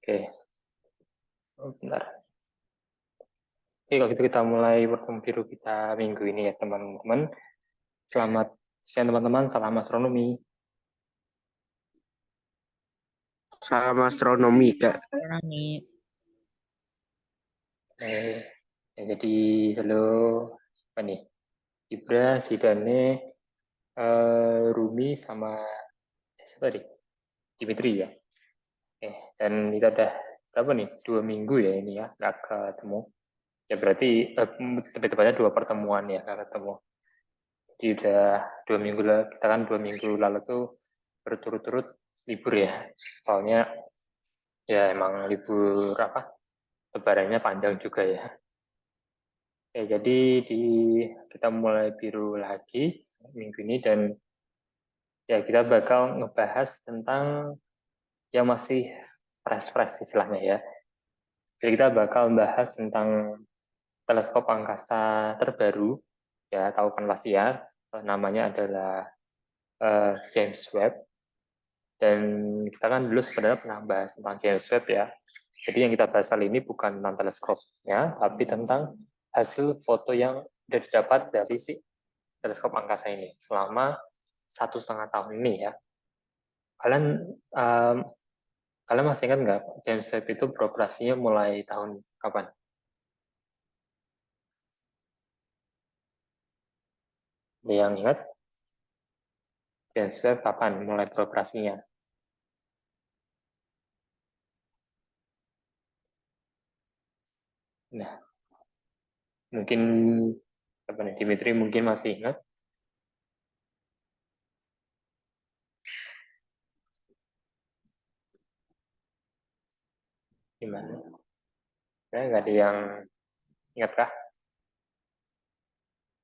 Oke, bentar. Oke, kalau gitu kita mulai bertemu biru kita minggu ini ya teman-teman. Selamat siang teman-teman, salam astronomi. Salam astronomi, Kak. Nih, Ya, jadi halo, siapa nih? Ibra, Sidane, Rumi, sama siapa tadi? Dimitri ya. Dan kita udah berapa nih? 2 minggu ya ini ya, nggak ketemu. Ya berarti lebih tepatnya 2 pertemuan ya nggak ketemu. Jadi udah 2 minggu lah, kita kan 2 minggu lalu tuh berturut-turut libur ya. Soalnya ya emang libur apa? Lebarannya panjang juga ya. Jadi kita mulai biru lagi minggu ini dan ya kita bakal ngebahas tentang yang masih fresh-fresh istilahnya ya. Jadi kita bakal bahas tentang teleskop angkasa terbaru, ya tahu kan pasti ya, namanya adalah James Webb. Dan kita kan dulu sebenarnya pernah bahas tentang James Webb ya. Jadi yang kita bahas kali ini bukan tentang teleskopnya, tapi tentang hasil foto yang sudah didapat dari si teleskop angkasa ini selama 1,5 tahun ini ya. Kalian um, kalian masih ingat nggak James Webb itu beroperasinya mulai tahun kapan? Ada yang ingat James Webb kapan mulai beroperasinya? Nah, mungkin apa nih, Dimitri mungkin masih ingat? Gimana? Ya, nggak ada yang ingat kah?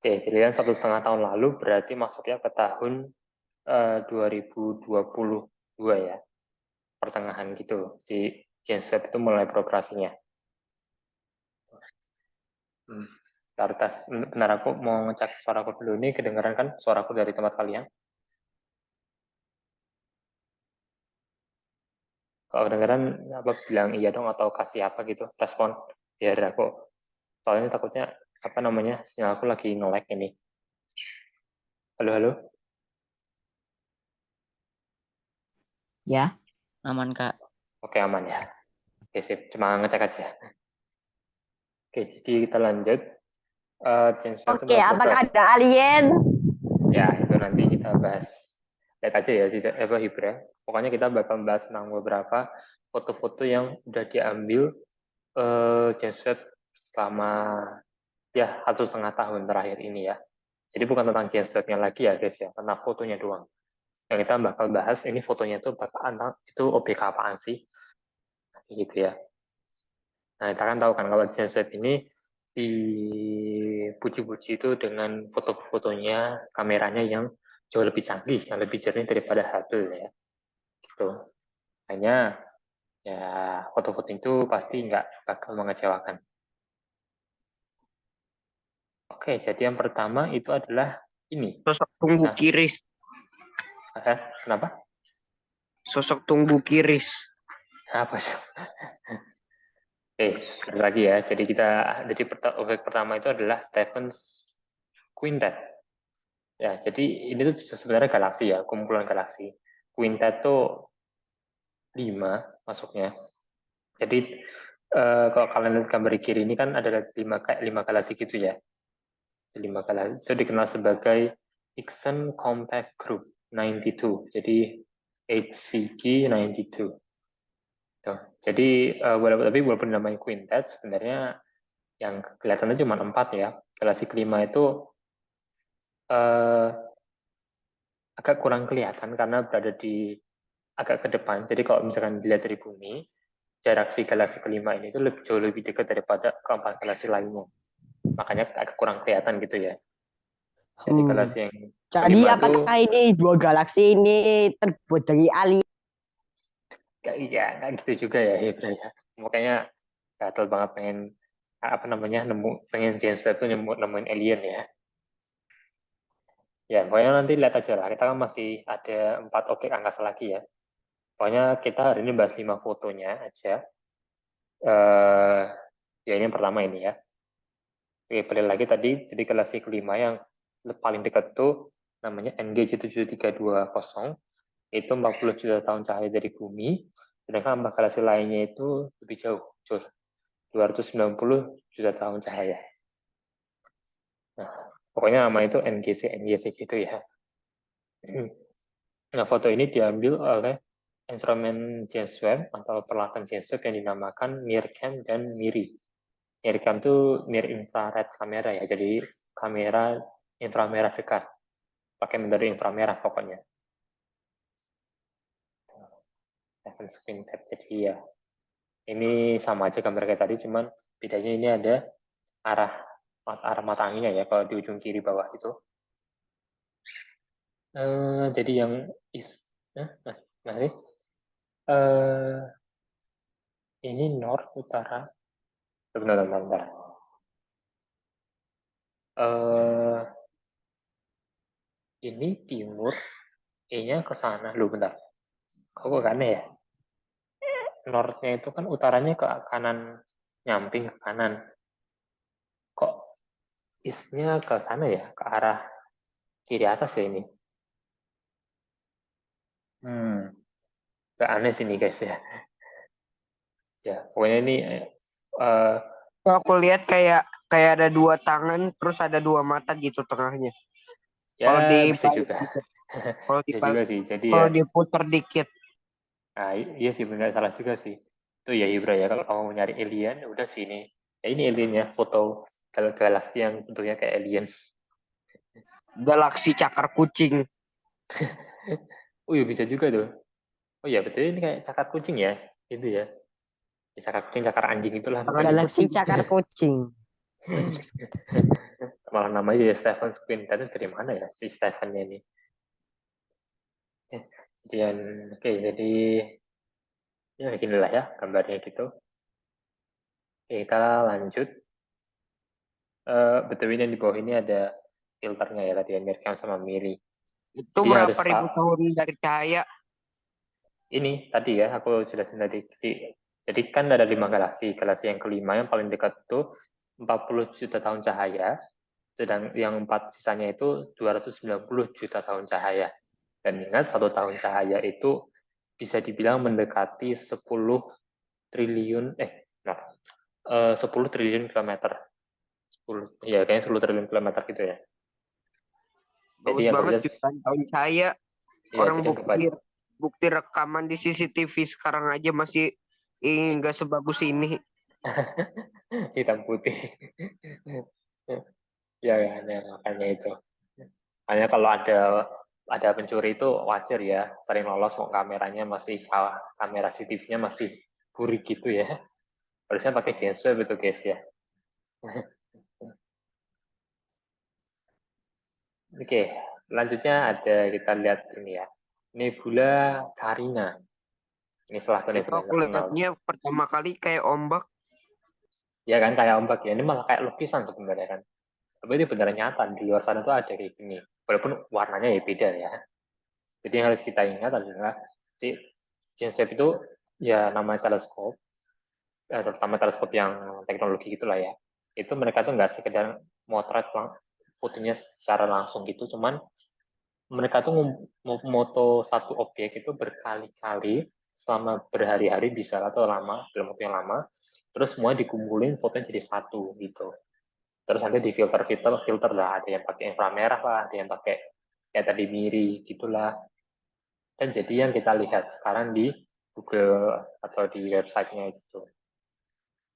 Oke, jadi kan 1,5 tahun lalu berarti masuknya ke tahun 2022 ya, pertengahan gitu. Si James Webb itu mulai beroperasinya. Benar aku mau ngecek suaraku dulu nih, kedengaran kan suaraku dari tempat kalian? Kalau kedengaran apa bilang iya dong atau kasih apa gitu respon biar aku, soalnya takutnya apa namanya sinyal aku lagi nge-lag ini. Halo halo. ya, aman Kak. Oke aman ya. Oke sip, cuma ngecek aja. Oke jadi kita lanjut. James Webb itu Oke, mulai apakah beroperasi. ada alien? Ya itu nanti kita bahas. Lihat aja ya sih apa Hibra. Pokoknya kita bakal bahas tentang beberapa foto-foto yang udah diambil James Webb selama ya 1,5 tahun terakhir ini ya. Jadi bukan tentang James Webb-nya lagi ya guys ya, tentang fotonya doang. Yang kita bakal bahas ini fotonya itu itu objek apaan sih, gitu ya. Nah kita kan tahu kan kalau James Webb ini dipuji-puji itu dengan foto-fotonya, kameranya yang jauh lebih canggih, yang lebih jernih daripada Hubble ya. Gitu. Hanya ya foto-foto itu pasti nggak bakal mengecewakan. Oke, jadi yang pertama itu adalah ini. Sosok tunggu Nah, kiris. kenapa? Sosok tunggu kiris. Apa sih? Lagi ya. Jadi jadi objek pertama itu adalah Stephen's Quintet. Ya, jadi ini tuh sebenarnya galaksi ya, kumpulan galaksi. Quintet tuh 5 masuknya. Jadi kalau kalian lihat gambar di kiri ini kan ada 5 galaksi gitu ya. 5 galaksi itu dikenal sebagai Dixon Compact Group 92. Jadi HCG 92. Tuh. Jadi walaupun namanya quintet sebenarnya yang kelihatannya cuma 4 ya. Galaksi kelima itu eh, agak kurang kelihatan karena berada di agak ke depan. Jadi kalau misalkan dilihat dari bumi, jarak si galaksi kelima ini itu jauh lebih dekat daripada keempat galaksi lainnya. Makanya agak kurang kelihatan gitu ya. Jadi galaksi yang Jadi kelima itu apakah ini dua galaksi ini terbuat dari alien? kayak gitu juga ya Hebra ya. Makanya gatel banget pengen apa namanya pengen James Webb tuh nemuin alien ya. Ya, pokoknya nanti lihat aja lah. Kita kan masih ada 4 objek angkasa lagi ya. Pokoknya kita hari ini bahas 5 fotonya aja. Ya ini yang pertama ini ya. Oke, balik lagi tadi, jadi galaksi kelima yang paling dekat itu namanya NGC 7320, itu 40 juta tahun cahaya dari bumi, sedangkan 4 galaksi lainnya itu lebih jauh, 290 juta tahun cahaya. Nah, pokoknya nama itu NGC gitu ya. Nah, foto ini diambil oleh instrumen James Webb atau peralatan James Webb yang dinamakan NIRCam dan MIRI. NIRCam itu near infrared kamera ya, jadi kamera inframerah dekat, pakai metode inframerah pokoknya. Seven screen tap, jadi ya ini sama aja gambar kayak tadi, cuman bedanya ini ada arah mata anginnya ya, kalau di ujung kiri bawah itu. Jadi yang ini north utara. Bentar. Ini timur, E-nya ke sana. Loh, bentar. Kok aneh ya? North-nya itu kan utaranya ke kanan, nyamping ke kanan. Kok east-nya ke sana ya? Ke arah kiri atas ya ini? Gak aneh sih nih guys ya. Ya, pokoknya ini Kalau aku lihat kayak ada dua tangan terus ada dua mata gitu tengahnya. Kalau ya bisa dibalik juga. gitu. Kalau Bisa juga dibalik, sih. Jadi kalau ya, diputar dikit. nah, iya sih benar, salah juga sih. Itu ya Ibra ya, kalau kamu mau nyari alien, udah sini. Ya ini aliennya, foto galaksi yang bentuknya kayak alien. Galaksi cakar kucing. Oh iya bisa juga tuh. Oh iya betul, ini kayak cakar kucing ya. Itu ya. Ya, cakar kucing, cakar anjing itulah Tangan pokoknya. Galaksi kucing. cakar kucing. Malah namanya ya Stephen Quinn. Tapi dari mana ya si Stephen-nya ini? Kemudian, oke, jadi ya gini lah ya gambarnya gitu. Oke, kita lanjut. Betul ini yang di bawah ini ada filternya ya tadi, Mircam sama Miri. Itu Jadi harus berapa ribu tahun dari cahaya? ini tadi ya aku jelasin tadi. Jadi kan ada 5 galaksi. Galaksi yang kelima yang paling dekat itu 40 juta tahun cahaya, sedang yang 4 sisanya itu 290 juta tahun cahaya. Dan ingat, 1 tahun cahaya itu bisa dibilang mendekati 10 triliun 10 triliun kilometer. 10, ya kayaknya 10 triliun kilometer gitu ya. Jadi Bagus banget anggapnya jutaan tahun cahaya. ya, Orang jadi anggap aja bukti rekaman di CCTV sekarang aja masih nggak sebagus ini. hitam putih. Ya, makanya itu. Hanya kalau ada pencuri itu wajar ya, sering lolos kok, kameranya masih, kamera CCTV-nya masih burik gitu ya. Harusnya pakai James Webb itu guys ya. Oke, selanjutnya ada, kita lihat ini ya. Nebula Carina. Ini salah satu Itu nebula yang aku terkenal. lihatnya pertama kali kayak ombak. Ya kan, kayak ombak ya. Ini malah kayak lukisan sebenarnya kan. Tapi ini beneran nyata. Di luar sana tuh ada kayak gini. Walaupun warnanya ya beda ya. Jadi yang harus kita ingat adalah si James Webb itu ya namanya teleskop, terutama teleskop yang teknologi gitulah ya. Itu mereka tuh nggak sekedar motret fotonya secara langsung gitu, cuman mereka tuh moto satu objek itu berkali-kali selama berhari-hari bisa, atau lama, dalam waktu yang lama, terus semua dikumpulin fotonya jadi satu gitu. Terus nanti di filter lah, ada yang pakai inframerah lah, ada yang pakai kayak tadi Miri gitulah. Dan jadi yang kita lihat sekarang di Google atau di websitenya itu.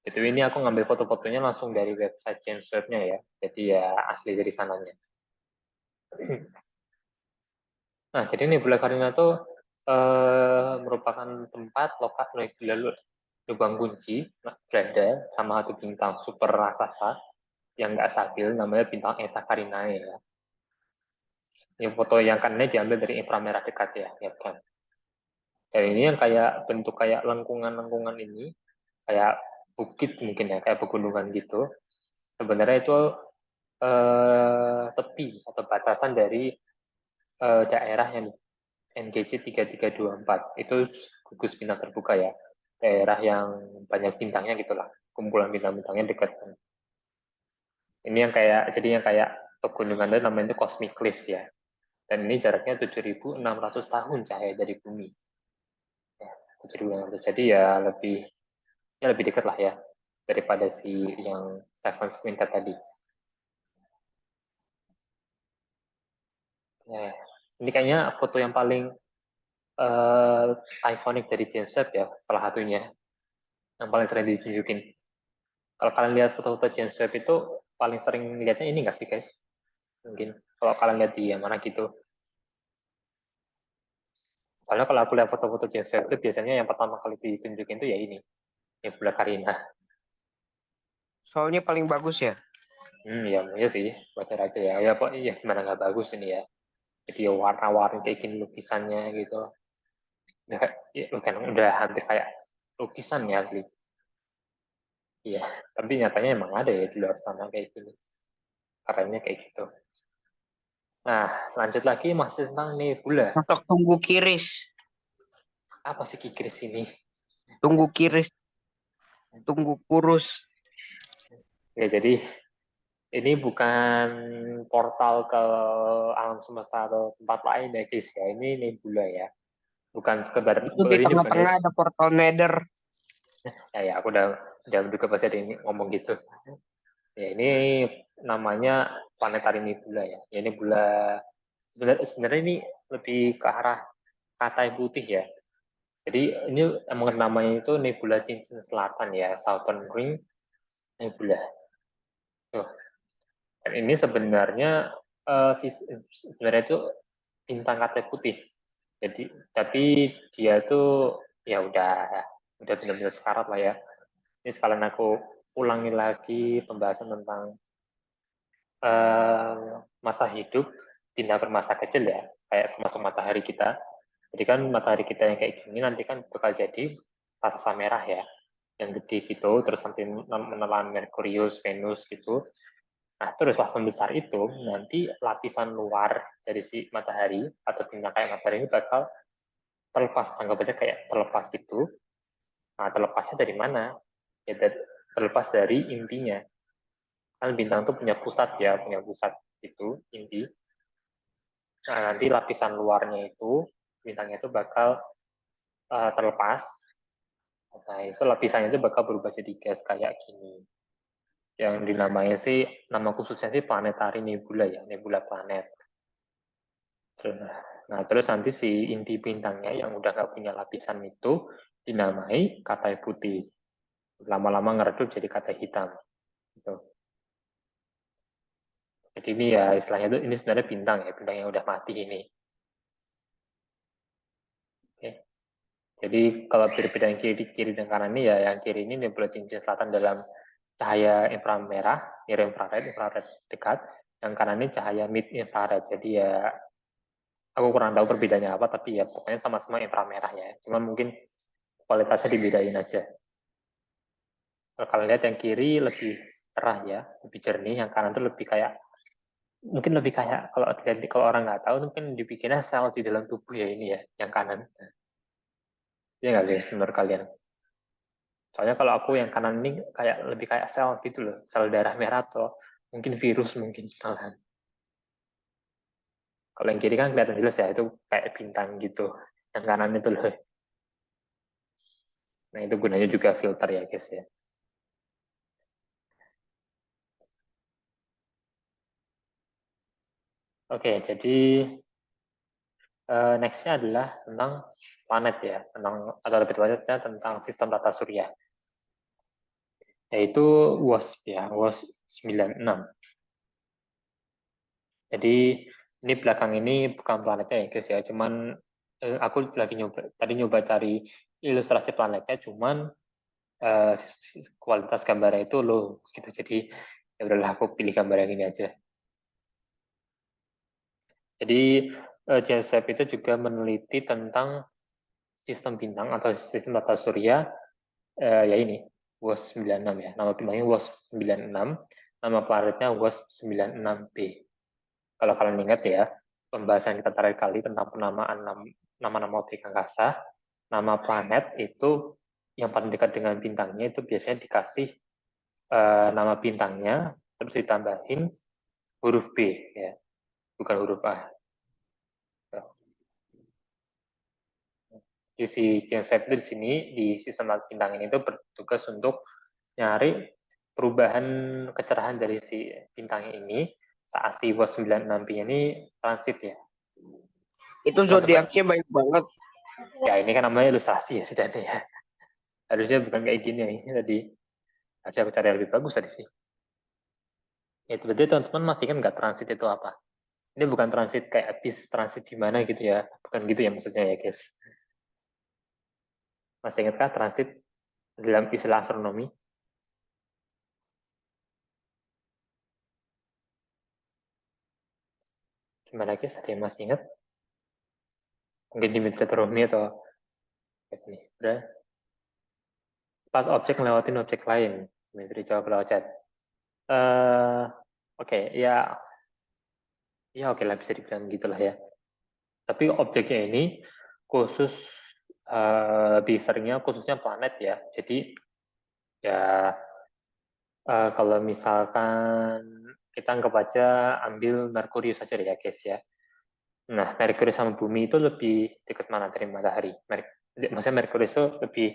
Itu ini aku ngambil foto-fotonya langsung dari website James Webb-nya ya. Jadi ya asli dari sananya. Nah, jadi Nebula Carina itu merupakan tempat lokasi lubang kunci berada sama satu bintang super raksasa yang nggak stabil, namanya bintang Eta Carinae ya. Ini foto yang kanannya diambil dari inframerah dekat ya, lihat kan. Dan ini yang kayak bentuk kayak lengkungan-lengkungan ini, kayak bukit mungkin ya, kayak pegunungan gitu. Sebenarnya itu tepi atau batasan dari daerah yang NGC 3324. Itu gugus bintang terbuka ya, daerah yang banyak bintangnya gitulah, kumpulan bintang-bintangnya dekat. Ini yang kayak, jadi yang kayak pegunungan itu namanya itu cosmic cliff ya. Dan ini jaraknya 7.600 tahun cahaya dari bumi. Ya, 7.600. Jadi ya lebih dekat lah ya daripada si yang Stephan's Quintet tadi. Ya, ini kayaknya foto yang paling ikonik dari James Webb ya, salah satunya yang paling sering ditunjukin. Kalau kalian lihat foto-foto James Webb itu paling sering lihatnya ini nggak sih guys? Mungkin kalau kalian lihat di yang mana gitu. Soalnya kalau aku lihat foto-foto James Webb itu biasanya yang pertama kali ditunjukin itu ya ini, Nebula Carina. Soalnya paling bagus ya. Ya iya sih, wajar aja ya. Ya kok ya gimana nggak bagus ini ya. Jadi ya warna-warni kayak gini lukisannya gitu. Udah hampir kayak lukisan ya asli. Iya, tapi nyatanya emang ada ya di luar sana kayak gini. Kerennya kayak gitu. Nah, lanjut lagi masih tentang nebula. Masuk tunggu kiris. Apa sih kikris ini? Tunggu kiris. Tunggu kurus. Ya, jadi ini bukan portal ke alam semesta atau tempat lain ya guys ya. Ini nebula ya. Bukan sekedar, Itu di ini bukan tengah-tengah ada portal nether. ya aku udah menduga pasti ada yang ngomong gitu. Ya ini namanya planetary nebula ya. Ya ini sebenarnya ini lebih ke arah kata yang putih ya. Jadi ini emang namanya itu nebula cincin selatan ya, Southern Ring Nebula. Tuh. Dan ini sebenarnya itu bintang katai putih. Jadi tapi dia tuh ya udah benar-benar sekarat lah ya. Ini sekalian aku ulangi lagi pembahasan tentang masa hidup bintang bermasa kecil ya, kayak termasuk matahari kita. Jadi kan matahari kita yang kayak gini nanti kan bakal jadi raksasa merah ya, yang gede gitu, terus nanti menelan Merkurius, Venus gitu. Nah, terus pas besar itu nanti lapisan luar dari si matahari atau bintang kayak matahari ini bakal terlepas, anggap aja kayak terlepas gitu. Nah, terlepasnya dari mana? Ya, terlepas dari intinya. Kan bintang itu punya pusat ya, punya pusat itu inti. Nah, nanti lapisan luarnya itu bintangnya itu bakal terlepas. Nah, itu lapisannya itu bakal berubah jadi gas kayak gini. Yang dinamai sih, nama khususnya sih planetary nebula ya, nebula planet. Nah, terus nanti si inti bintangnya yang udah nggak punya lapisan itu dinamai katai putih. Lama-lama ngeredup jadi katai hitam. Gitu. Jadi ini ya istilahnya itu ini sebenarnya bintang ya, bintang yang udah mati ini. Oke. Jadi kalau berbeda yang kiri dan kanan ini ya, yang kiri ini nebula cincin selatan dalam cahaya inframerah, near infrared dekat. Yang kanan ini cahaya mid infrared. Jadi ya aku kurang tahu perbedaannya apa, tapi ya pokoknya sama-sama inframerah ya. Cuma mungkin kualitasnya dibedain aja. Kalau kalian lihat yang kiri lebih cerah ya, lebih jernih. Yang kanan itu mungkin lebih kayak kalau orang nggak tahu mungkin dibikinnya sel di dalam tubuh ya ini ya, yang kanan. Ya nggak guys, menurut kalian? Soalnya kalau aku yang kanan ini kayak lebih kayak sel gitu loh, sel darah merah atau mungkin virus mungkin malahan. Kalau yang kiri kan kelihatan jelas ya, itu kayak bintang gitu. Yang kanan itu loh. Nah itu gunanya juga filter ya guys ya. Oke, jadi next-nya adalah tentang planet ya, atau lebih tepatnya tentang sistem tata surya. Yaitu WASP ya, WASP 96. Jadi ini belakang ini bukan planetnya ya guys ya, cuman aku lagi nyoba cari ilustrasi planetnya, cuman kualitas gambarnya itu low gitu. Jadi ya udahlah aku pilih gambar yang ini aja. Jadi James Webb itu juga meneliti tentang sistem bintang atau sistem tata surya ya ini WASP 96 ya. Nama bintangnya WASP 96, nama planetnya WASP 96b. Kalau kalian ingat ya, pembahasan kita terakhir kali tentang penamaan nama-nama objek angkasa, nama planet itu yang paling dekat dengan bintangnya itu biasanya dikasih nama bintangnya, terus ditambahin huruf B, ya, bukan huruf A. Di si James Webb di sini, di sistem bintang ini itu bertugas untuk nyari perubahan kecerahan dari si bintang ini saat si WOS 96b ini transit ya. Itu zodiaknya banyak banget. Ya ini kan namanya ilustrasi ya setidaknya ya. Harusnya bukan kayak gini ya. Ini tadi harusnya aku cari yang lebih bagus tadi sih. Ya itu berarti teman-teman masih kan nggak transit itu apa? Ini bukan transit kayak bis transit di mana gitu ya. Bukan gitu ya maksudnya ya guys. Masih ingatkah transit dalam istilah astronomi? Gimana guys? Ada yang masih ingat? Mungkin Dimitri atau Romi atau ini. Udah. Pas objek ngelewatin objek lain. Dimitri jawab lewat chat. Oke, ya oke lah bisa dibilang gitulah ya. Tapi objeknya ini khusus lebih seringnya khususnya planet ya. Jadi ya kalau misalkan kita anggap aja ambil Merkurius saja deh ya guys ya. Nah, Merkurius sama Bumi itu lebih dekat mana dari matahari? Maksudnya Merkurius itu lebih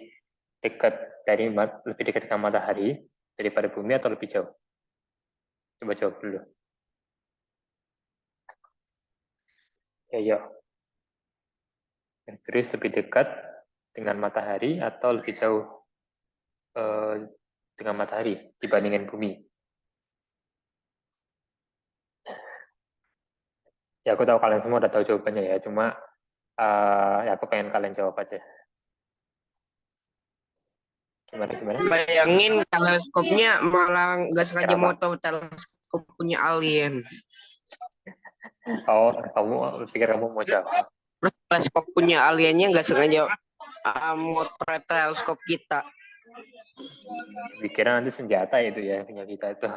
dekat dengan matahari daripada Bumi atau lebih jauh? Coba jawab dulu. Ya. Merkurius lebih dekat dengan matahari atau lebih jauh dengan matahari dibandingin Bumi? Ya aku tahu kalian semua udah tahu jawabannya ya, cuma ya aku pengen kalian jawab aja. Gimana? Bayangin teleskopnya malah nggak sengaja Kenapa? mau tahu teleskop punya alien. Oh, kamu pikir kamu mau jawab? Terus teleskop punya aliennya nggak sengaja motret teleskop kita. Pikiran nanti senjata itu ya punya kita itu.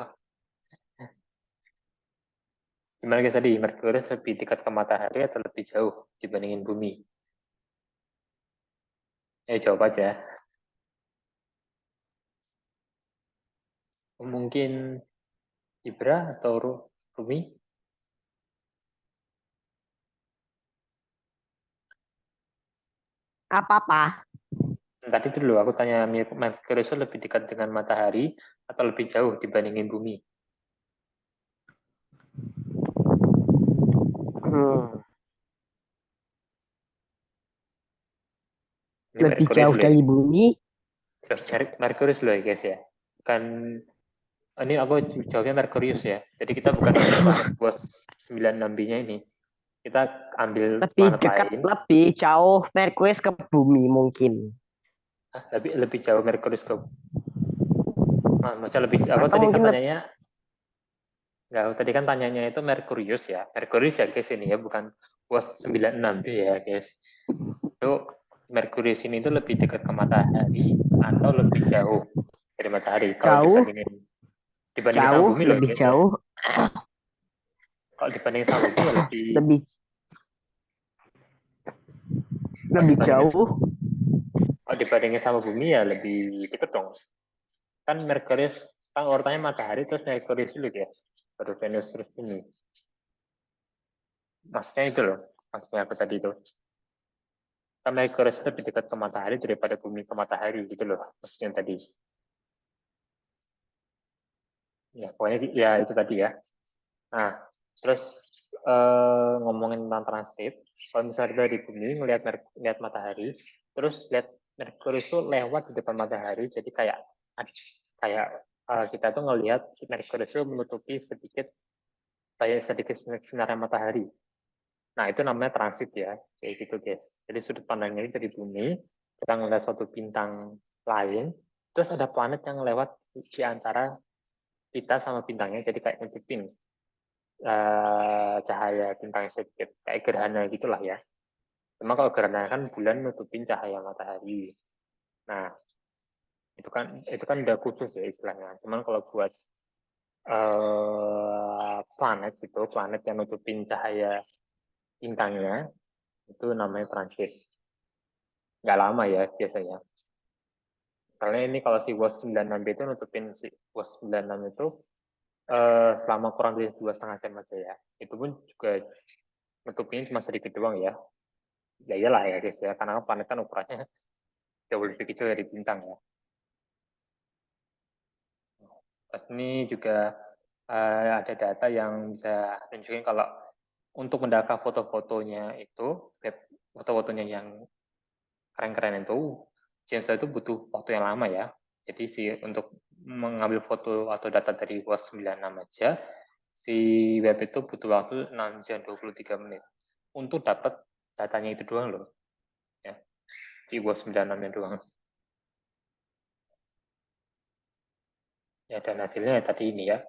Gimana guys tadi? Merkurius lebih dekat ke matahari atau lebih jauh dibandingin Bumi? Jawab aja. Mungkin Ibra atau Rumi? Apa-apa? Tadi dulu aku tanya Merkurius lebih dekat dengan matahari atau lebih jauh dibandingin Bumi? Ini Lebih Merkurius jauh dulu ya. dari bumi. Terus Merkurius dulu ya guys ya. Kan ini aku jawabnya Merkurius ya. Jadi kita bukan ambil planet bos 96b-nya ini. Kita ambil Lebih planet dekat, lain. lebih jauh Merkurius ke bumi mungkin. Lebih jauh Merkurius ke maksudnya lebih aku Atau tadi kan mungkin tanyanya enggak, aku tadi kan tanyanya itu Merkurius ya. Merkurius ya guys ini ya, bukan bos 96b ya guys. Itu Merkurius ini itu lebih dekat ke matahari atau lebih jauh dari matahari kalau jauh, dibandingin sama jauh, bumi loh lebih guys ya. jauh, Kalau dibandingin sama bumi ya lebih lebih jauh. kalau dibandingin sama bumi ya lebih dekat dong. Kan Merkurius kan urutannya matahari terus Merkurius dulu guys, baru Venus terus bumi. Maksudnya itu loh, maksudnya aku tadi itu. Kan Merkurius lebih dekat ke matahari daripada bumi ke matahari gitu loh, maksudnya tadi. Ya pokoknya ya itu tadi ya. Nah, terus ngomongin tentang transit, kalau misalnya kita di bumi ngelihat matahari, terus lihat Merkurius itu lewat di depan matahari, jadi kayak kita tuh ngelihat si Merkurius itu menutupi sedikit sinar matahari. Nah, itu namanya transit ya, kayak gitu guys. Jadi sudut pandangnya ini dari bumi, kita ngelihat suatu bintang lain, terus ada planet yang lewat di antara kita sama bintangnya, jadi kayak nutupin cahaya bintang sedikit, kayak gerhana gitulah ya. Cuma kalau gerhana kan bulan nutupin cahaya matahari. Nah, itu kan udah khusus ya istilahnya. Cuman kalau buat planet gitu, planet yang nutupin cahaya bintangnya, itu namanya transit. nggak lama ya biasanya. Karena ini kalau si WOS 96B itu nutupin si WOS 96 itu selama kurang dari 2,5 jam aja ya. Itu pun juga nutupinnya cuma sedikit doang ya. Ya iyalah ya guys ya, karena planet kan ukurannya jauh lebih kecil dari bintang ya. Terus ini juga ada data yang bisa tunjukin kalau untuk mendata foto-fotonya itu, foto-fotonya yang keren-keren itu, James Webb itu butuh waktu yang lama ya. Jadi untuk mengambil foto atau data dari WOS 96 aja, si web itu butuh waktu 6 jam 23 menit untuk dapat datanya itu doang loh. Ya, di WOS 96-nya doang. Ya, dan hasilnya ya tadi ini ya.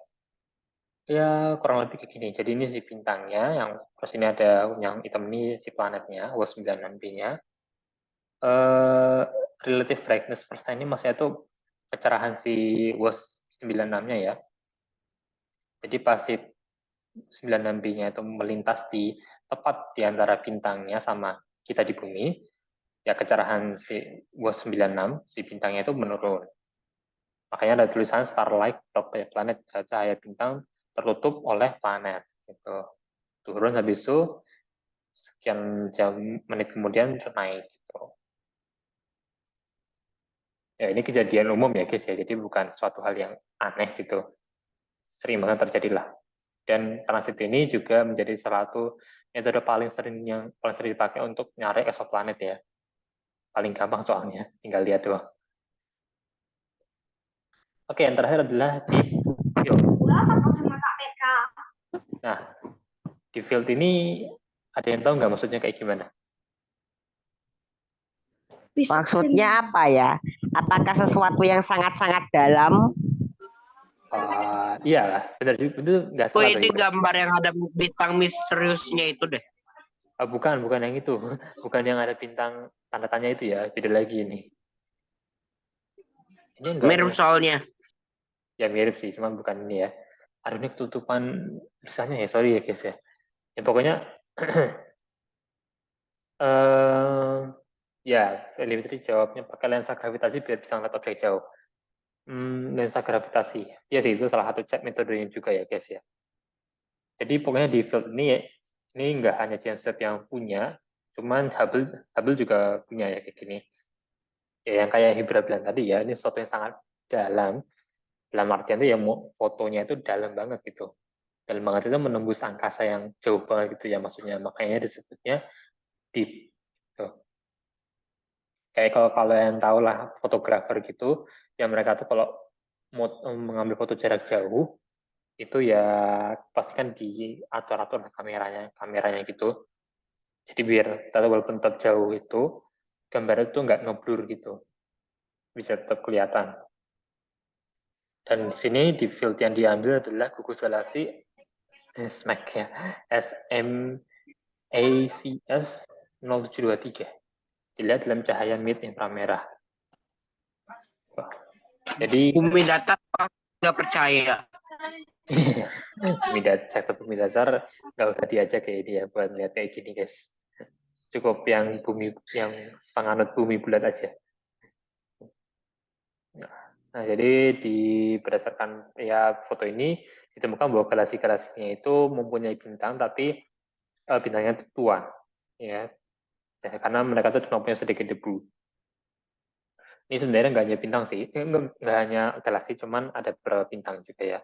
Ya, kurang lebih kayak gini. Jadi ini si bintangnya, yang terus ini ada yang hitam ini si planetnya, WOS 96b-nya. Relative brightness persen ini maksudnya itu kecerahan si WOS 96-nya ya. Jadi pas si 96B-nya itu melintas di tepat di antara bintangnya sama kita di bumi, ya kecerahan si WOS 96, si bintangnya itu menurun. Makanya ada tulisan starlight planet, cahaya bintang tertutup oleh planet. Gitu. Turun habis itu sekian jam menit kemudian naik. Gitu. Ya, ini kejadian umum ya guys ya, jadi bukan suatu hal yang aneh gitu. Sering banget terjadi lah. Dan transit ini juga menjadi salah satu metode paling sering dipakai untuk nyari exoplanet ya. Paling gampang soalnya, tinggal lihat doang. Oke, yang terakhir adalah deep field. Nah, deep field ini ada yang tahu nggak maksudnya kayak gimana? Maksudnya apa ya? Apakah sesuatu yang sangat-sangat dalam? Iya, benar juga. Itu nggak Oh, salah ini tadi. gambar yang ada bintang misteriusnya itu deh. Bukan yang itu. Bukan yang ada bintang tanda tanya itu ya. Beda lagi ini. Ini enggak Mirip soalnya. ya mirip sih, cuma bukan ini ya. Aduh, ini ketutupan tulisannya ya, sorry ya guys ya. Ya pokoknya ya, telemetri jawabnya pakai lensa gravitasi biar bisa ngeliat objek jauh. Lensa gravitasi, ya sih itu salah satu metodenya juga ya guys ya. Jadi pokoknya di field ini nggak hanya James Webb yang punya, cuman Hubble juga punya ya kayak gini. Ya, yang kayak Hibra bilang tadi ya, ini sesuatu yang sangat dalam. Dalam artian itu ya fotonya itu dalam banget gitu. Dalam banget itu menembus angkasa yang jauh banget gitu ya maksudnya. Makanya disebutnya deep. Gitu. Kayak kalau yang tahu lah fotografer gitu, ya mereka tuh kalau mau mengambil foto jarak jauh itu ya pastikan diatur-atur kameranya gitu. Jadi biar walaupun tetap jauh itu gambarnya tuh nggak ngeblur gitu, bisa tetap kelihatan. Dan di sini di field yang diambil adalah gugus galaksi SMAC ya, SMACS 0723. Dilihat dalam cahaya mid inframerah. Jadi Bumi datar nggak percaya. sektor bumi dasar nggak usah diajak kayak ini ya buat lihat kayak gini guys. Cukup yang penganut bumi bulat aja. Nah, jadi berdasarkan ya foto ini ditemukan bahwa galaksi-galaksinya itu mempunyai bintang tapi bintangnya itu tua, ya. Karena mereka itu cuma punya sedikit debu. Ini sebenarnya nggak hanya bintang sih, nggak hanya galaksi, cuman ada beberapa bintang juga ya.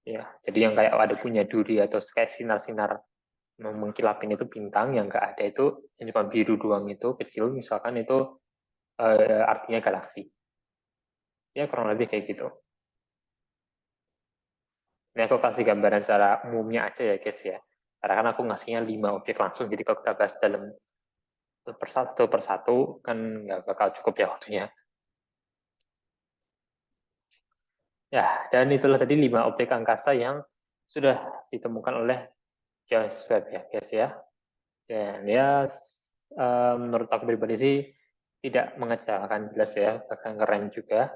Ya, jadi yang kayak ada punya duri atau kayak sinar-sinar mengkilapin itu bintang, yang nggak ada itu yang cuma biru doang itu kecil, misalkan itu artinya galaksi. Ya kurang lebih kayak gitu. Ini aku kasih gambaran secara umumnya aja ya guys ya. Karena kan aku ngasihnya 5 objek langsung, jadi kalau kita bahas dalam persatu kan nggak bakal cukup ya waktunya. Ya, dan itulah tadi 5 objek angkasa yang sudah ditemukan oleh James Webb ya guys ya. Dan ya menurut aku pribadi sih tidak mengecewakan, jelas ya, bahkan keren juga.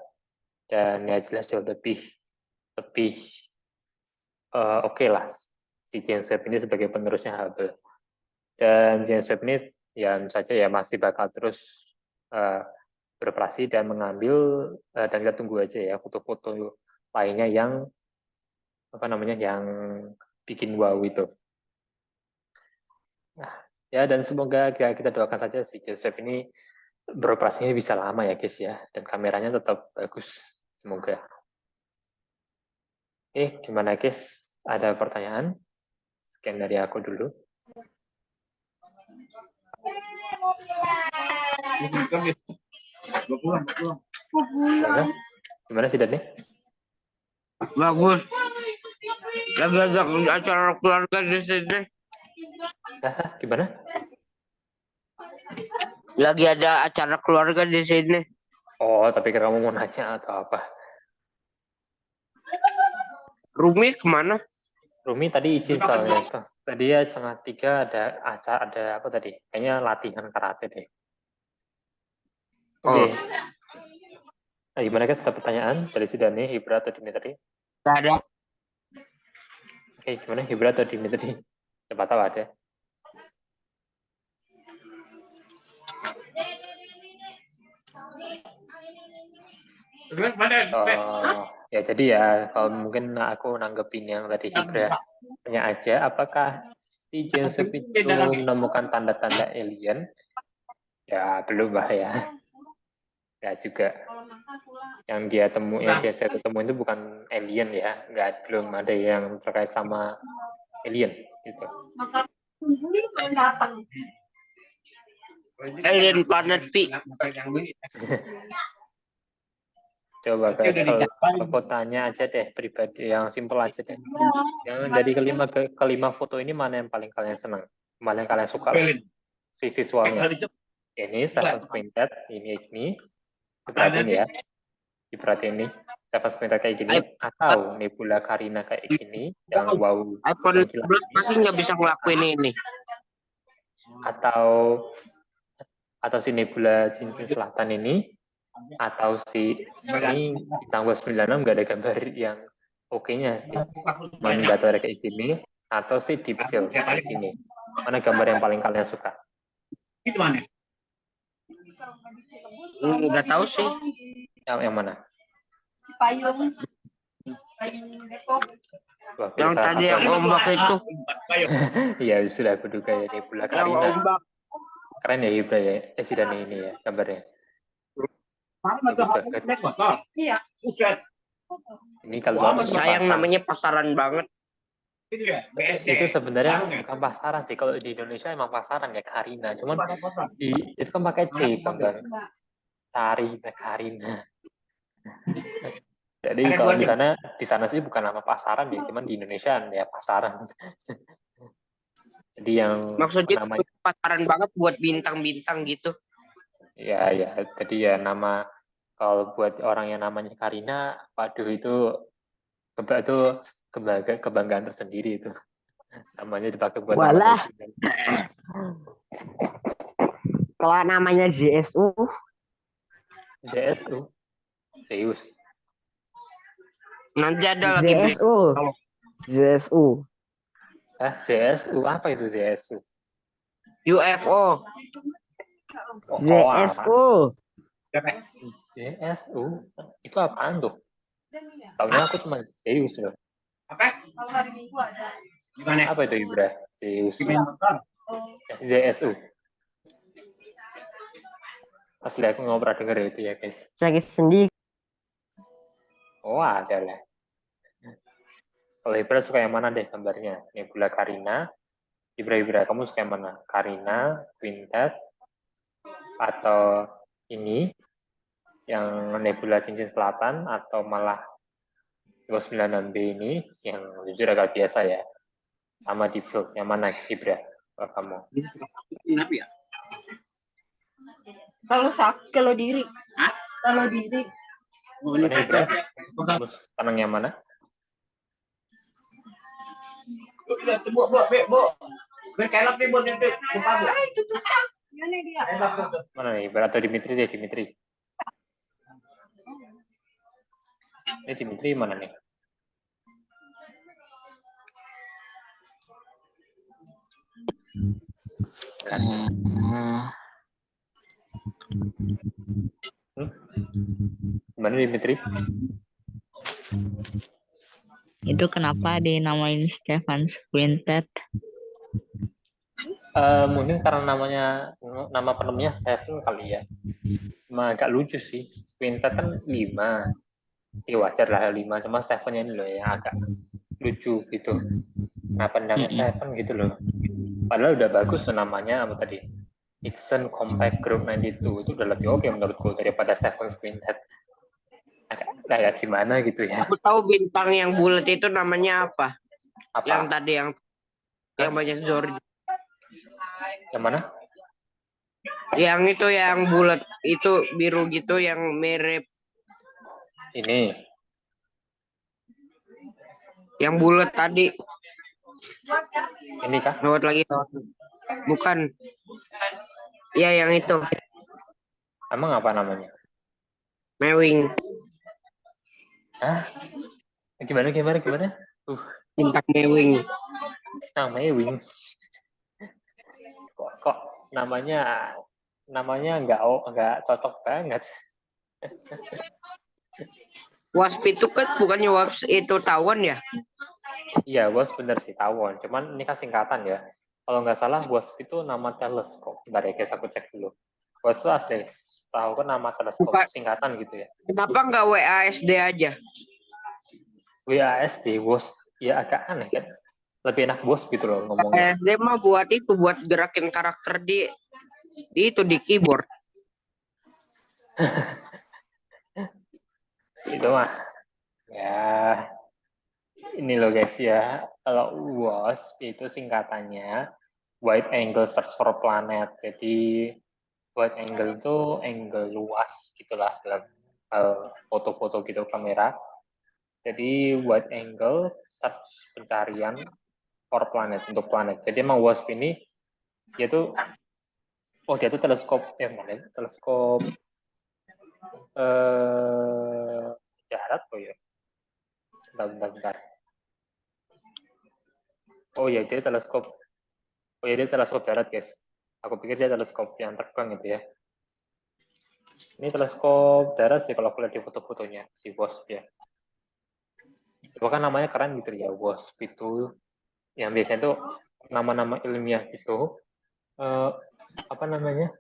Dan ya jelas jauh lebih oke lah si James Webb ini sebagai penerusnya Hubble. Dan James Webb ini yang saja ya masih bakal terus beroperasi dan mengambil dan kita tunggu aja ya foto-foto lainnya yang apa namanya yang bikin wow itu. Nah, ya dan semoga kita doakan saja si Joseph ini beroperasinya bisa lama ya guys ya dan kameranya tetap bagus semoga. Gimana guys? Ada pertanyaan? Sekian dari aku dulu. Gimana sih Dani? Bagus. Lagi ada acara keluarga di sini. Gimana? Lagi ada acara keluarga di sini. Oh, tapi kamu mau nanya atau apa? Rumi kemana? Rumi tadi izin soalnya. Tadi ya 2:30 ada acara, ada apa tadi? Kayaknya latihan karate deh. Oke. Nah, gimana guys? Ada pertanyaan dari si Dani, Hibra atau Dimitri? Gak ada. Oke, gimana Hibra atau Dimitri? Siapa tahu ada. Ya jadi ya kalau mungkin aku nanggepin yang tadi Hibra tanya aja, apakah si Joseph itu menemukan tanda-tanda alien? Ya belum lah ya. Ya juga yang dia temuin itu bukan alien ya, belum ada yang terkait sama alien gitu. Alien planet P. Coba aku tanya aja deh pribadi yang simpel aja deh. Yang dari kelima foto ini mana yang paling kalian senang? Mana yang kalian suka? Si visualnya. Ini Seven Sprinted, ini. Diperhatiin ya. Diperhatiin nih. Seven Sprinted kayak gini. Atau Nebula Carina kayak gini. Yang wow. iPhone 11 pasti nggak bisa ngelakuin ini. Atau si Nebula Cincin Selatan ini. Atau si ini di tanggal 96 nggak ada gambar yang oke-nya sih. Cuman data kayak gini. Atau si Deep Field kayak gini. Mana gambar yang paling kalian suka? Itu mana? Nggak tahu sih. Yang mana? Payung Depok. Yang tadi yang ombak itu. Iya sudah aku duga ya Nebula Carina. Keren ya Hibra ya. Si Dani ini ya gambarnya. Iya. Ini kalau Sayang namanya pasaran banget. itu sebenarnya bukan pasaran sih. Kalau di Indonesia emang pasaran ya Carina. Cuman itu kan pakai C kan. Carina. Jadi kalau di sana sih bukan nama pasaran ya, cuman di Indonesia ya pasaran. Jadi yang Maksudnya namanya pasaran banget buat bintang-bintang gitu. ya jadi ya nama kalau buat orang yang namanya Karina, waduh itu kebanggaan tersendiri itu. Namanya dipakai buat Walah. nama. Kalau namanya ZSU, Zeus. Nanti ada lagi ZSU. ZSU apa itu ZSU? UFO. ZSU. ZSU itu apaan tuh? Tahunya aku cuma Zeus loh. Kalau hari Minggu ada. Apa itu Ibra? Zeus. ZSU. Asli aku nggak pernah denger itu ya guys. Saya sendiri. Oh ada lah. Kalau Ibra suka yang mana deh gambarnya? Nebula Carina. Ibra, kamu suka yang mana? Carina, Quintet, atau ini yang Nebula Cincin Selatan, atau malah 296B ini yang jujur agak biasa ya, sama di field. Yang mana Ibra? Kamu? Kalau diri. Kalau diri. Mana Ibra? Kamu senang yang mana? Mana nih? Ibra atau Dimitri deh, Dimitri. Ini Dimitri mana nih? Gimana Dimitri? Itu kenapa dinamain Stefan Quintet? Mungkin karena nama penemunya Stephen kali ya. Cuma agak lucu sih. Quintet kan 5. Ya wajar lah 5. Cuma Stephen ini loh yang agak lucu gitu. Kenapa namanya Stephen gitu loh. Padahal udah bagus tuh namanya apa tadi. Dixon Compact Group 92 itu udah lebih oke menurutku daripada Stephen Quintet. Agak gimana gitu ya. Aku tahu bintang yang bulat itu namanya apa? Apa? Yang tadi yang banyak Zord. Yang mana? Yang itu yang bulat itu biru gitu yang mirip Ini. yang bulat tadi. Ini kah? Lewat lagi. Bukan. Ya yang itu. Emang apa namanya? Mewing. Hah? Gimana? Bintang Mewing. Namanya Wing. Kok namanya nggak cocok banget. Wasp itu kan bukannya Wasp itu tawon ya? Iya, WASP bener sih tawon. Cuman ini kan singkatan ya. Kalau nggak salah WASP itu nama teleskop. Bentar ya guys, aku cek dulu. WASP itu asli tahu kan nama teleskop Bukan. singkatan gitu ya. Kenapa nggak WASD aja? WASD, WASP. Ya agak aneh kan. Lebih enak WASP gitu loh ngomongnya. WASD mah buat gerakin karakter di keyboard. Itu mah. Ya, ini loh guys ya. Kalau WASP itu singkatannya Wide Angle Search for Planet. Jadi wide angle itu angle luas gitulah dalam foto-foto gitu kamera. Jadi wide angle search pencarian for planet untuk planet. Jadi emang WASP ini dia tuh teleskop teleskop darat ya. Bentar. Dia teleskop darat guys. Aku pikir dia teleskop yang terbang gitu ya. Ini teleskop darat sih kalau aku lihat di foto-fotonya si WASP ya. Bahkan namanya keren gitu ya, WASP itu yang biasanya tuh nama-nama ilmiah itu apa namanya?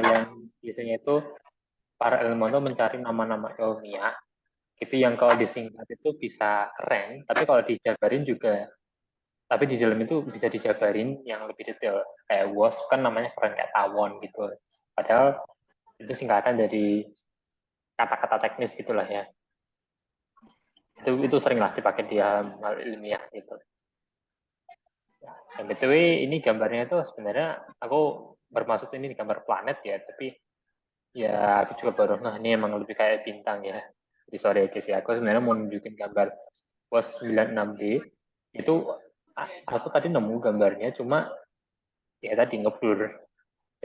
Yang biasanya itu para ilmuwan tuh mencari nama-nama ilmiah itu yang kalau disingkat itu bisa keren, tapi kalau dijabarin juga, tapi di dalam itu bisa dijabarin yang lebih detail. Kayak WASP kan namanya keren kayak tawon gitu. Padahal itu singkatan dari kata-kata teknis gitulah ya. Itu sering lah dipakai di hal ilmiah gitu. Dan BTW ini gambarnya itu sebenarnya aku bermaksud ini gambar planet ya, tapi ya aku juga baru ini emang lebih kayak bintang ya. Jadi sorry guys ya, aku sebenarnya mau nunjukin gambar WASP 96D itu aku tadi nemu gambarnya cuma ya tadi ngeblur.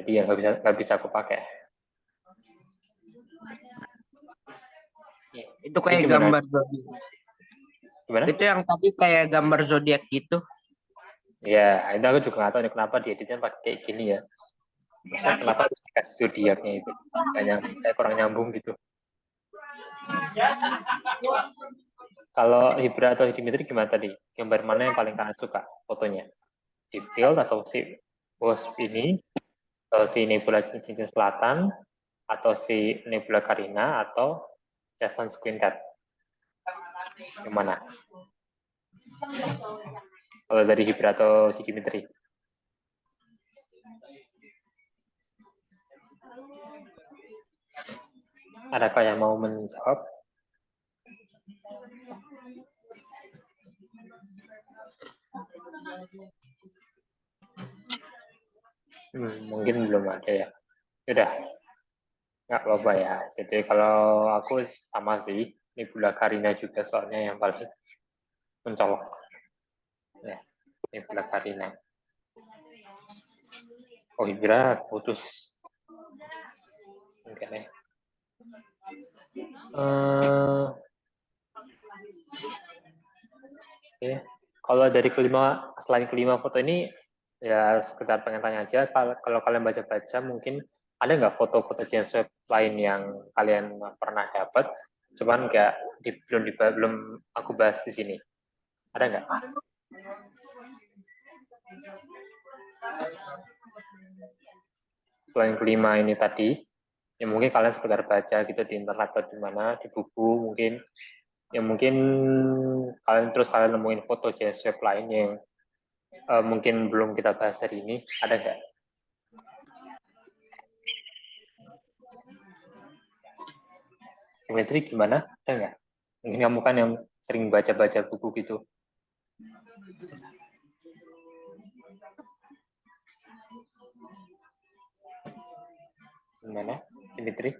Jadi ya nggak bisa aku pakai. Itu kayak gambar zodiak. Gimana? Itu yang tadi kayak gambar zodiak gitu. Ya, itu aku juga nggak tahu nih kenapa dieditnya pakai kayak gini ya. Maksudnya kenapa harus dikasih zodiaknya itu? Kayak kurang nyambung gitu. Kalau Hibra atau Dimitri gimana tadi? Gambar mana yang paling kalian suka fotonya? Si Field atau si WASP ini? Atau si Nebula Cincin Selatan? Atau si Nebula Carina? Atau Seven Quintet? Yang mana? Kalau dari Hibra atau si Dimitri? Adakah yang mau menjawab? Mungkin belum ada ya. Udah, nggak apa-apa ya. Jadi kalau aku sama sih, Nebula Carina juga soalnya yang paling mencolok. Ya, Nebula Carina. Oh, Hibra putus. Oke nih. Oke. Kalau dari selain kelima foto ini, Ya sekedar pengen tanya aja, kalau kalian baca-baca mungkin ada nggak foto-foto James Webb lain yang kalian pernah dapat, cuman kayak belum aku bahas di sini. Ada nggak? Selain kelima ini tadi, ya mungkin kalian sekedar baca gitu di internet atau di mana, di buku mungkin, ya mungkin kalian nemuin foto James Webb lain yang mungkin belum kita bahas hari ini, ada nggak? Dimitri gimana? Ada nggak? Mungkin kamu kan yang sering baca-baca buku gitu. Gimana, Dimitri?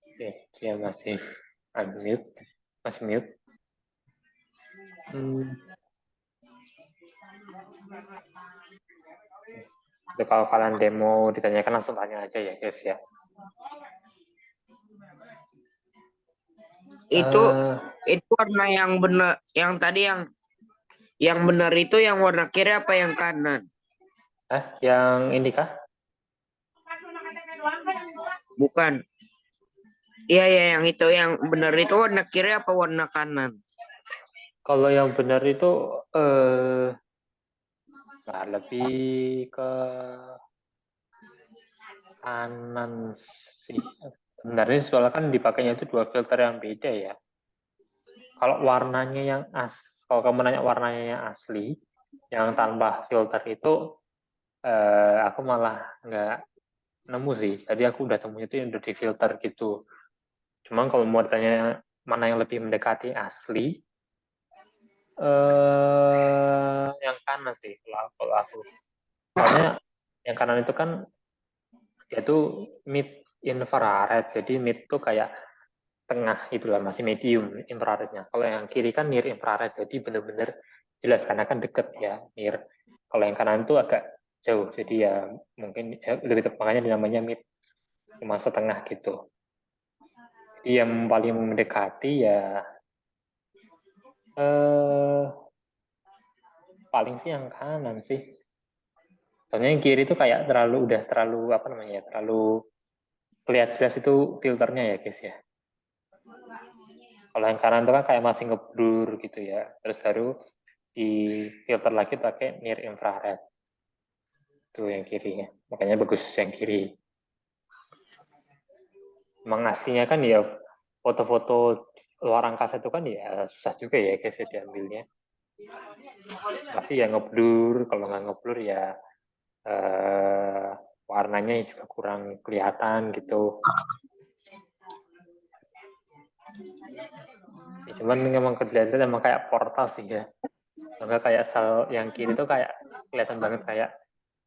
Oke, dia masih unmute, masih mute. Jadi kalau kalian demo ditanyakan langsung tanya aja ya guys ya. Itu warna yang benar, yang tadi yang benar itu yang warna kiri apa yang kanan? Yang ini kah? Bukan. Iya ya, yang itu yang benar itu warna kiri apa warna kanan? Kalau yang benar itu lebih ke kanan sih. Sebenarnya soalnya kan dipakainya itu dua filter yang beda ya. Kalau warnanya yang kalau kamu nanya warnanya yang asli, yang tanpa filter itu aku malah nggak nemu sih. Jadi aku udah temunya itu yang udah difilter gitu. Cuman kalau mau ditanya mana yang lebih mendekati asli, yang kanan sih kalau aku. Soalnya yang kanan itu kan yaitu mid infrared. Jadi mid itu kayak tengah itulah, masih medium infrarednya. Kalau yang kiri kan near infrared, jadi benar-benar jelas karena kan deket ya near. Kalau yang kanan itu agak jauh, jadi ya mungkin lebih tepat makanya dinamanya mid, cuma setengah gitu. Jadi yang paling mendekati ya paling sih yang kanan sih. Soalnya yang kiri itu kayak udah terlalu apa namanya, terlalu kelihatan jelas itu filternya ya guys ya. Kalau yang kanan itu kan kayak masih ngeblur gitu ya. Terus baru di filter lagi pakai near infrared. Itu yang kirinya. Makanya bagus yang kiri. Emang aslinya kan ya foto-foto luar angkasa itu kan ya susah juga ya guys ya diambilnya. Pasti ya ngeblur, kalau nggak ngeblur ya warnanya juga kurang kelihatan gitu. Ya, cuman memang kelihatan emang kayak portal sih ya. Enggak kayak sel yang kiri tuh kayak kelihatan banget kayak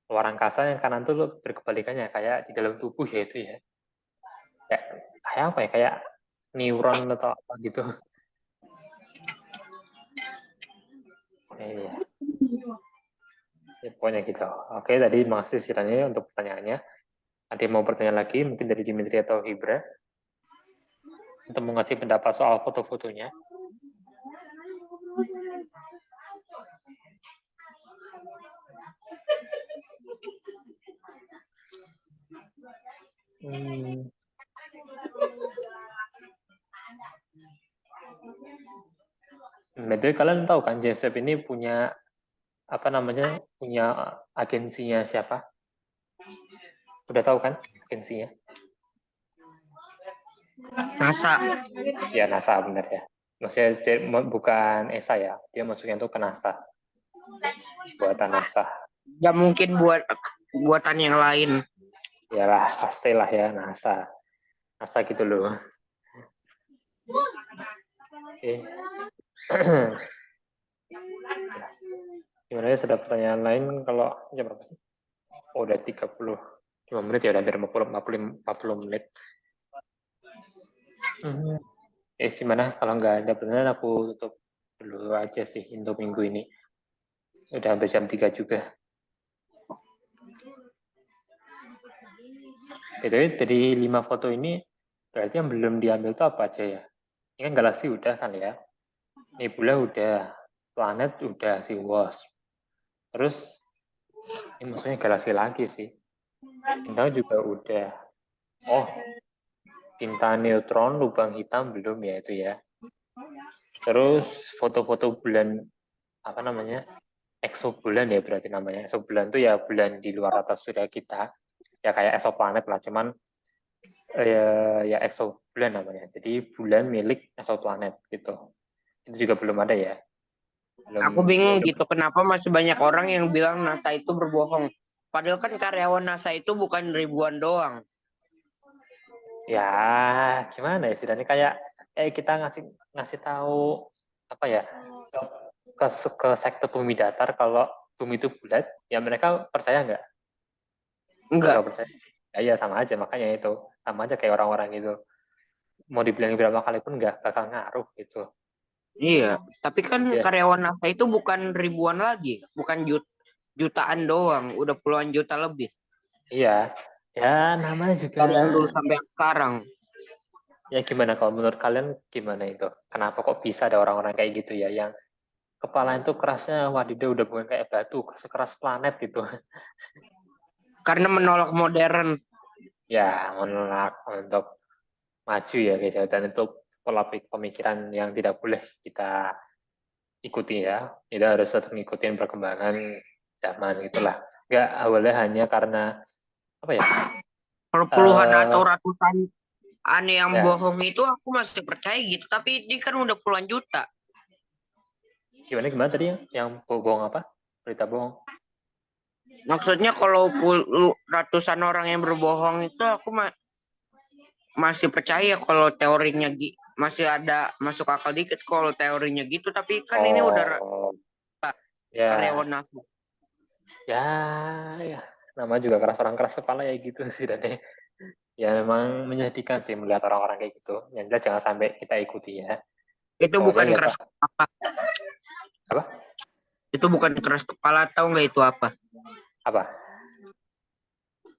luar angkasa, yang kanan tuh berkebalikannya kayak di dalam tubuh ya itu ya. Kayak apa ya? Kayak neuron atau apa gitu. Iya. Ya, pokoknya gitu. Oke, tadi makasih istilahnya untuk pertanyaannya. Ada yang mau bertanya lagi, mungkin dari Dimitri atau Hibra, untuk mau ngasih pendapat soal foto-fotonya. Betul, kalian tahu kan James Webb ini punya apa namanya, punya agensinya siapa? Udah tahu kan agensinya? NASA. Ya NASA, benar ya. Maksudnya bukan ESA ya, dia masuknya tuh ke NASA. Buatan NASA. Gak mungkin buatan yang lain. Yalah, pastilah ya NASA. NASA gitu loh. Oke. Gimana ya, sudah pertanyaan lain? Kalau jam berapa sih? Oh, udah 35 menit ya, udah hampir 40 menit. Gimana? Kalau nggak ada pertanyaan, aku tutup dulu aja sih untuk minggu ini. Udah hampir jam 3 juga. Itu dari 5 foto ini berarti yang belum diambil itu apa aja ya? Ini kan galaksi udah kan ya. Nebula udah, planet udah si WASP. Terus ini maksudnya galaksi lagi sih. Bintang juga udah. Oh, tinta neutron, lubang hitam belum ya itu ya. Terus foto-foto bulan apa namanya? Eksobulan ya berarti namanya. Eksobulan itu ya bulan di luar tata surya kita. Ya kayak eksoplanet lah, cuman ya eksobulan namanya. Jadi bulan milik eksoplanet gitu. Itu juga belum ada ya. Aku bingung gitu kenapa masih banyak orang yang bilang NASA itu berbohong. Padahal kan karyawan NASA itu bukan ribuan doang. Ya gimana ya sih, dan kayak kita ngasih tahu apa ya ke sektor bumi datar kalau bumi itu bulat, ya mereka percaya nggak? Enggak. Nggak percaya. Ya sama aja, makanya itu sama aja kayak orang-orang itu mau dibilang berapa kali pun nggak bakal ngaruh gitu. Iya, tapi kan Ya. karyawan NASA itu bukan ribuan lagi, bukan jutaan doang, udah puluhan juta lebih. Iya, ya namanya juga. Dari yang dulu sampai yang sekarang. Ya gimana kalau menurut kalian gimana itu? Kenapa kok bisa ada orang-orang kayak gitu ya yang kepala itu kerasnya wadidaw udah bukan kayak batu, sekeras planet gitu. Karena menolak modern. Ya menolak untuk maju ya guys ya, dan itu pola pemikiran yang tidak boleh kita ikuti ya. Kita harus tetap ngikutin perkembangan zaman itulah. Nggak awalnya hanya karena apa ya? Kalau puluhan atau ratusan aneh yang Ya. bohong itu aku masih percaya gitu, tapi ini kan udah puluhan juta. Gimana tadi yang bohong apa? Berita bohong. Maksudnya kalau ratusan orang yang berbohong itu aku masih percaya kalau teorinya masih ada masuk akal dikit kalau teorinya gitu, tapi kan ini udah ya. karyawan NASA. Ya, nama juga keras, orang keras kepala ya gitu sih, dan ya memang menyedihkan sih melihat orang-orang kayak gitu. Yang jelas jangan sampai kita ikuti ya. Itu bukan ya, keras kepala. Apa? Itu bukan keras kepala, tahu nggak itu apa? Apa?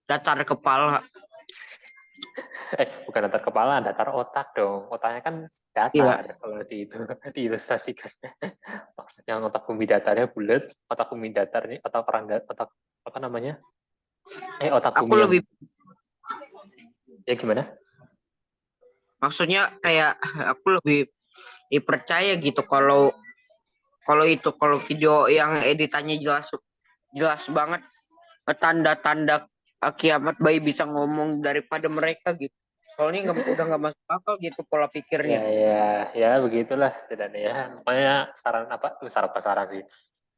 Datar kepala. Bukan datar kepala, datar otak dong. Otaknya kan datar kalau diilustrasikan. Yang otak bumi datarnya bulat, otak bumi datarnya otak apa namanya? Otak bumi Aku lebih ya gimana? Maksudnya kayak aku lebih dipercaya gitu kalau video yang editannya jelas banget, tanda-tanda kiamat bayi bisa ngomong daripada mereka gitu. Soalnya udah nggak masuk akal gitu pola pikirnya. Ya begitulah setidaknya ya. Pokoknya saran sih.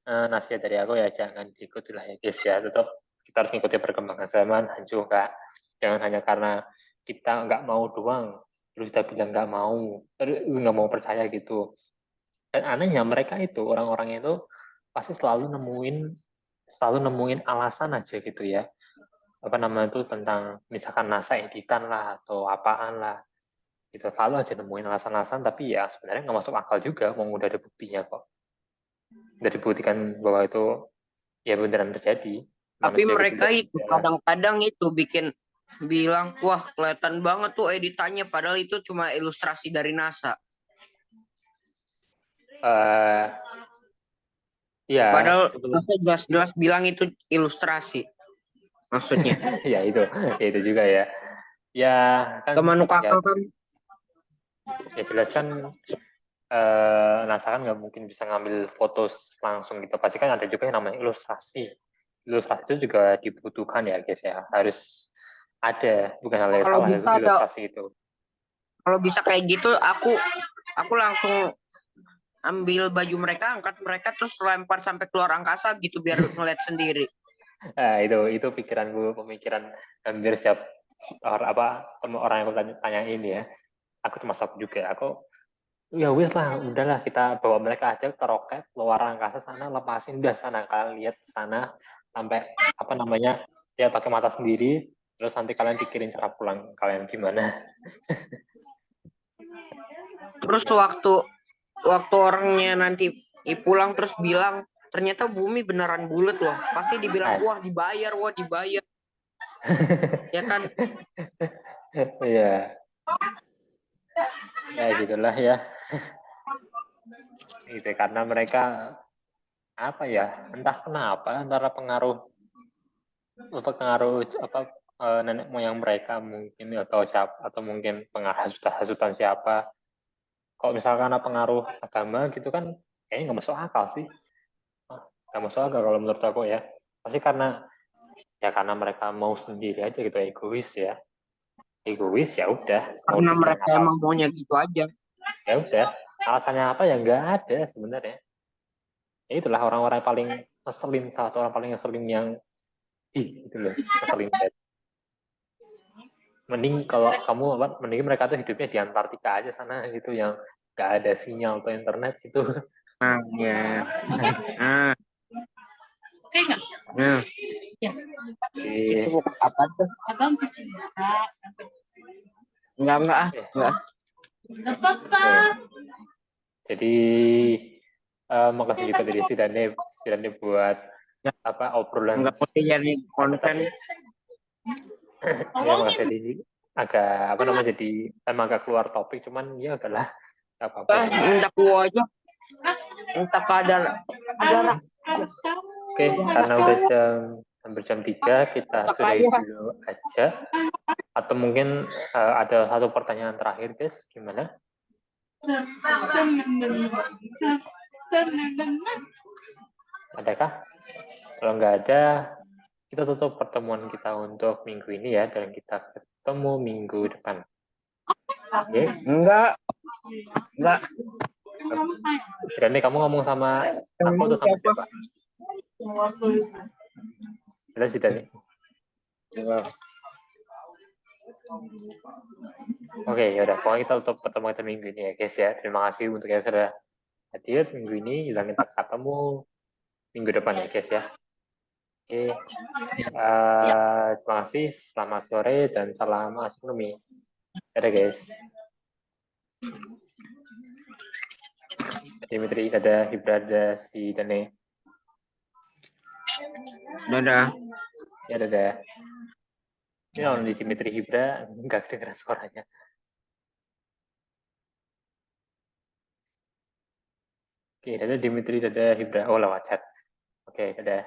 Nasihat dari aku ya jangan diikuti lah ya guys ya. Tetap kita harus mengikuti perkembangan zaman. Juga jangan hanya karena kita nggak mau doang terus kita bilang nggak mau percaya gitu. Dan anehnya mereka itu orang-orang itu pasti selalu nemuin alasan aja gitu ya. Apa namanya itu tentang misalkan NASA editan lah atau apaan lah, itu selalu aja nemuin alasan-alasan, tapi ya sebenarnya nggak masuk akal juga, mau udah ada buktinya kok, udah dibuktikan bahwa itu ya beneran terjadi. Tapi Manusia mereka ketiga itu kadang-kadang itu bilang wah kelihatan banget tuh editannya, padahal itu cuma ilustrasi dari NASA. Ya padahal NASA jelas-jelas bilang itu ilustrasi maksudnya. ya itu juga ya kan Kemanuk akal kan. Ya jelas kan NASA kan nggak mungkin bisa ngambil foto langsung gitu, pasti kan ada juga yang namanya ilustrasi itu juga dibutuhkan ya guys ya, harus ada, bukan hal yang salah ilustrasi itu. Kalau bisa kayak gitu aku langsung ambil baju mereka, angkat mereka terus lempar sampai keluar angkasa gitu biar ngeliat sendiri. Nah, itu pemikiran hampir siap orang yang aku tanya ini ya. Aku cuma satu juga, aku ya wis lah, udahlah kita bawa mereka aja ke roket luar angkasa sana, lepasin udah sana, kalian lihat sana sampai apa namanya lihat pakai mata sendiri, terus nanti kalian pikirin cara pulang kalian gimana. Terus waktu orangnya nanti pulang terus bilang ternyata bumi beneran bulat loh, pasti dibilang wah dibayar. Ya kan? Iya, ya gitulah ya. Gitu karena mereka apa ya? Entah kenapa antara pengaruh nenek moyang mereka mungkin atau siapa atau mungkin pengaruh hasutan siapa. Kalau misalkan ada pengaruh agama gitu kan kayaknya nggak masuk akal sih. Nggak masuk akal kalau menurut aku ya. Pasti karena mereka mau sendiri aja gitu, egois ya. Egois ya udah, mau Karena dibilang mereka apa emang maunya gitu aja. ya udah. Alasannya apa ya nggak ada sebenarnya. Ya itulah orang-orang paling ngeselin, salah satu orang paling ngeselin yang gitu loh, ngeselin banget. Mending kalau kamu mending mereka tuh hidupnya di Antartika aja sana gitu yang nggak ada sinyal atau internet gitu. Nah, ya. Nah, Oke nggak? nah. Jadi, Itu apa tuh? Abang Enggak ah. eh, Enggak. apa-apa. jadi makasih juga dari si Dane buat Ya, obrolan enggak mesti jadi agak konten. ya makasih jadi agak jadi emang agak keluar topik cuman ya udahlah nggak apa-apa Ah, sih. minta gua aja. Minta ada Oke, karena udah hampir jam 3 kita sudahi aja. dulu aja. Atau mungkin ada satu pertanyaan terakhir, guys. Gimana? Adakah? Kalau nggak ada, kita tutup pertemuan kita untuk minggu ini ya, dan kita ketemu minggu depan. Yes? Enggak. Berani kamu ngomong sama aku atau sama siapa? Jelas sih, Dani. Oke, yaudah. Pokoknya kita tutup pertemuan kita minggu ini ya, guys ya. Terima kasih untuk yang sudah hadir minggu ini. Dan kita ketemu minggu depan ya, guys ya. Oke. Terima kasih. Selamat sore dan salam astronomi. Dadah, guys. Dimitri, dadah. Hibra, dadah. Si Dane. Dadah. Ya, dadah. Ini orang di Dimitri Hibra, nggak kedengeran suaranya. Oke, dadah Dimitri, dadah Hibra. Oh, lewat chat. Oke, dadah.